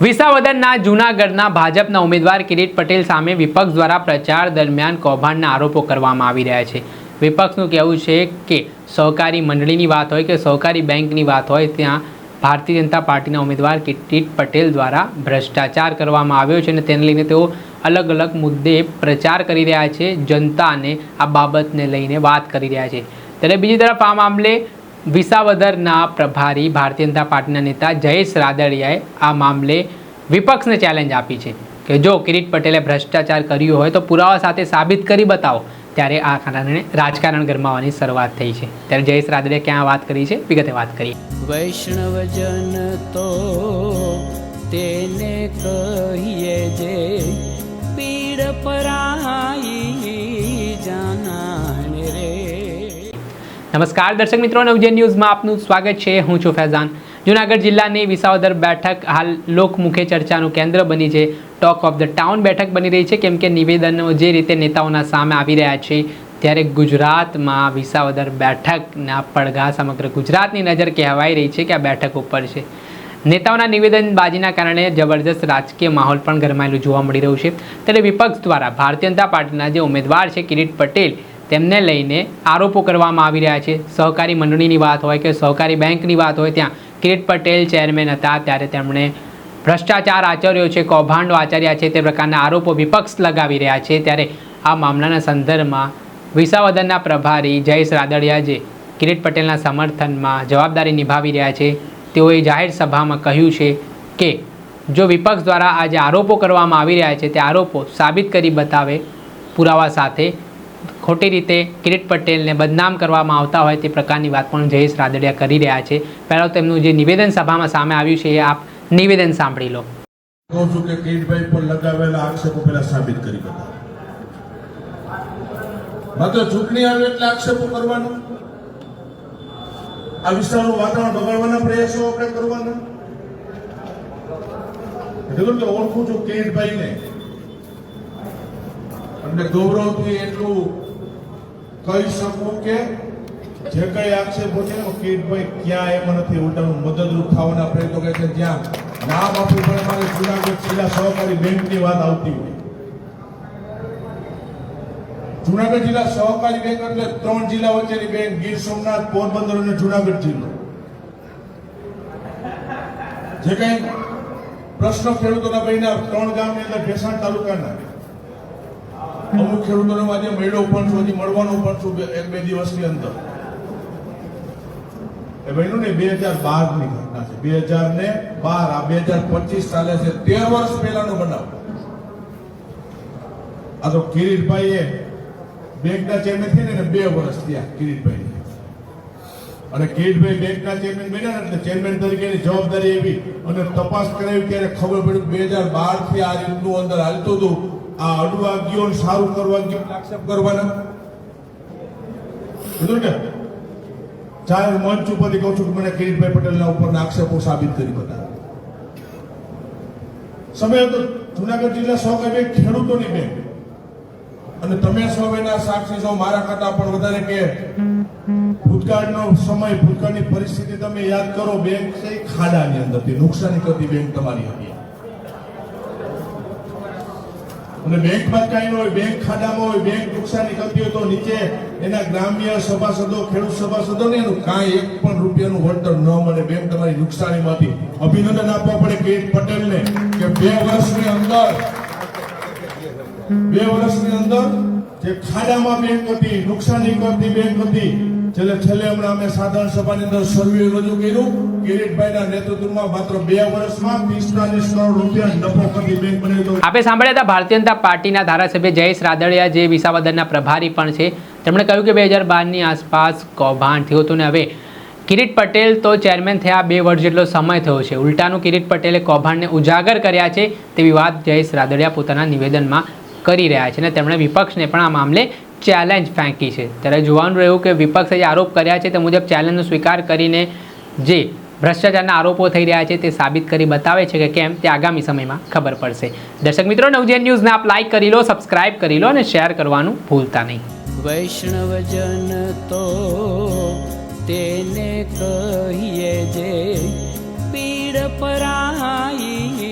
વિસાવદરના જૂનાગઢના ભાજપના ઉમેદવાર કિરીટ પટેલ સામે વિપક્ષ દ્વારા પ્રચાર દરમિયાન કૌભાંડના આરોપો કરવામાં આવી રહ્યા છે। વિપક્ષનું કહેવું છે કે સહકારી મંડળીની વાત હોય કે સહકારી બેંકની વાત હોય, ત્યાં ભારતીય જનતા પાર્ટીના ઉમેદવાર કિરીટ પટેલ દ્વારા ભ્રષ્ટાચાર કરવામાં આવ્યો છે અને તેને લઈને તેઓ અલગ અલગ મુદ્દે પ્રચાર કરી રહ્યા છે, જનતાને આ બાબતને લઈને વાત કરી રહ્યા છે। ત્યારે બીજી તરફ આ મામલે વિસાવદરના પ્રભારી ભારતીય જનતા પાર્ટીના નેતા જયેશ રાદડિયાએ આ મામલે વિપક્ષને ચેલેન્જ આપી છે કે જો કિરીટ પટેલે ભ્રષ્ટાચાર કર્યું હોય તો પુરાવા સાથે સાબિત કરી બતાવો। ત્યારે આ કારણે રાજકારણ ગરમાવાની શરૂઆત થઈ છે। ત્યારે જયેશ રાદડિયાએ ક્યાં વાત કરી છે, વિગતે વાત કરી। વૈષ્ણવજન તો તેને કહીએ જે પીડ પરાઈ જાનાને રે। નમસ્કાર દર્શક મિત્રો, નવજીવન ન્યૂઝમાં આપનું સ્વાગત છે। હું છું ફૈઝાન। જૂનાગઢ જિલ્લાની વિસાવદર બેઠક હાલ લોકમુખે ચર્ચાનું કેન્દ્ર બની છે। ટોક ઓફ ધ ટાઉન બેઠક બની રહી છે, કેમ કે નિવેદનો જે રીતે નેતાઓના સામે આવી રહ્યા છે, ત્યારે ગુજરાતમાં વિસાવદર બેઠકના પડઘા સમગ્ર ગુજરાતની નજર કહેવાઈ રહી છે કે આ બેઠક ઉપર છે। નેતાઓના નિવેદનબાજીના કારણે જબરદસ્ત રાજકીય માહોલ પણ ગરમાયેલું જોવા મળી રહ્યું છે। ત્યારે વિપક્ષ દ્વારા ભારતીય જનતા પાર્ટીના જે ઉમેદવાર છે કિરીટ પટેલ, તેમને લઈને આરોપો કરવામાં આવી રહ્યા છે। સહકારી મંડળીની વાત હોય કે સહકારી બેંકની વાત હોય, ત્યાં કિરીટ પટેલ ચેરમેન હતા ત્યારે તેમણે ભ્રષ્ટાચાર આચર્યો છે, કૌભાંડો આચર્યા છે, તે પ્રકારના આરોપો વિપક્ષ લગાવી રહ્યા છે। ત્યારે આ મામલાના સંદર્ભમાં વિસાવદરના પ્રભારી જયેશ રાદડિયા જે કિરીટ પટેલના સમર્થનમાં જવાબદારી નિભાવી રહ્યા છે, તેઓએ જાહેર સભામાં કહ્યું છે કે જો વિપક્ષ દ્વારા આ જે આરોપો કરવામાં આવી રહ્યા છે તે આરોપો સાબિત કરી બતાવે પુરાવા સાથે, ખોટી રીતે કિરીટ પટેલને બદનામ કરવામાં આવતા હોય તે પ્રકારની વાત પણ જયેશ રાદડિયા કરી રહ્યા છે। પહેલાં તેમનું જે નિવેદન સભામાં સામે આવ્યું છે એ આપ નિવેદન સાંભળી લો। કહું છું કે કિરીટભાઈ પર લગાવેલા આક્ષેપો પહેલા સાબિત કરી બતાવો। માત્ર ચૂંટણી આવે એટલે આક્ષેપો કરવાનો, આ વિસ્તારનું વાતાવરણ બગાડવાના પ્રયાસો આપણે કરવાના। એટલે કે ઓળખું છું કિરીટભાઈને અને ગૌરવથી એટલું કહી શકું કે જે કઈ આક્ષેપો છે કિરીટભાઈ ક્યાં એમાં નથી, ઉલટાનું મદદરૂપ થવાના પ્રયત્નો કરે છે। જ્યાં નામ આપવું પડે મારે જૂનાગઢ જિલ્લા સહકારી બેંકની વાત આવતી હોય, જૂનાગઢ જિલ્લા સહકારી બેંક એટલે 3 જિલ્લા વચ્ચેની બેંક, ગીર સોમનાથ, પોરબંદર અને જૂનાગઢ જિલ્લો। જે કઈ પ્રશ્નો ખેડૂતોના બન્યા 3 ગામની અંદર ભેસાણ તાલુકાના, અમુક ખેડૂતોને આજે મળ્યો પણ છું, હજી મળવાનું પણ છું 1-2 દિવસની અંદર। એ બન્યું ને 2012 ની ઘટના છે, 2012 આ 2025 ચાલે છે, 13 વર્ષ પહેલાનો બનાવ। આ તો કિરીટભાઈએ બેંકના ચેરમેન થઈને 2 વર્ષ થયા કિરીટભાઈ, અને કિરીટભાઈ બેંકના ચેરમેન બન્યા એટલે ચેરમેન તરીકેની જવાબદારી એવી અને તપાસ કરાવી ત્યારે ખબર પડી 2012 થી આ રીતનું અંદર હાલતું હતું। આ અડવા ગયો સારું કરવા ગયો આક્ષેપ કરવાના કીધું ને, જાહેર મંચ ઉપરથી કહું છું કે મને કિરીટભાઈ પટેલના ઉપરના આક્ષેપો સાબિત કરી બતાવે। સમય હતો જૂનાગઢ જિલ્લા સહકારી બેંક ખેડૂતોની બેંક, અને તમે સૌ એના સાક્ષી છો, મારા કરતા પણ વધારે કે ભૂતકાળનો સમય, ભૂતકાળની પરિસ્થિતિ તમે યાદ કરો, બેંક છે ખાડાની અંદરથી નુકસાની કરતી બેંક તમારી હતી, અને બેંકમાં કઈ ન હોય, બેંક ખાડામાં હોય, બેંક નુકસાની કરતી હોય તો નીચે એના ગ્રામ્ય સભાસદો, ખેડૂત સભાસદો ને એનું કાંઈ 1 પણ રૂપિયાનું વળતર ન મળે, બેંક તમારી નુકસાનીમાંથી। અભિનંદન આપવા પડે કિરીટ પટેલને કે 2 વર્ષની અંદર જે ખાડામાં બેંક હતી, નુકસાની કરતી બેંક હતી, છેલ્લે હમણાં અમે સાધારણ સભાની અંદર સર્વે રજૂ કર્યું, કિરીટભાઈના નેતૃત્વમાં માત્ર 2 વર્ષમાં 45 કરોડ રૂપિયા નફો કરતી બેંક બની। આપણે સાંભળ્યા હતા ભારતીય જનતા પાર્ટીના ધારાસભ્ય જયેશ રાદડિયા, જે વિસાવદરના પ્રભારી પણ છે। તેમણે કહ્યું કે 2012ની આસપાસ કૌભાંડ થયું હતું ને હવે કિરીટ પટેલ તો ચેરમેન થયા 2 વર્ષ જેટલો સમય થયો છે, ઉલટાનું કિરીટ પટેલે કૌભાંડને ઉજાગર કર્યા છે તેવી વાત જયેશ રાદડિયા પોતાના નિવેદનમાં કરી રહ્યા છે, અને તેમણે વિપક્ષને પણ આ મામલે ચેલેન્જ ફેંકી છે। ત્યારે જોવાનું રહ્યું કે વિપક્ષે જે આરોપ કર્યા છે તે મુજબ ચેલેન્જનો સ્વીકાર કરીને જે ભ્રષ્ટાચારના આરોપો થઈ રહ્યા છે તે સાબિત કરી બતાવે છે કે કેમ, તે આગામી સમયમાં ખબર પડશે। દર્શક મિત્રો, નવજીવન ન્યૂઝને આપ લાઈક કરી લો, સબસ્ક્રાઇબ કરી લો અને શેર કરવાનું ભૂલતા નહીં। વૈષ્ણવજન તો તેને કહીએ જે પીડ પરાઈ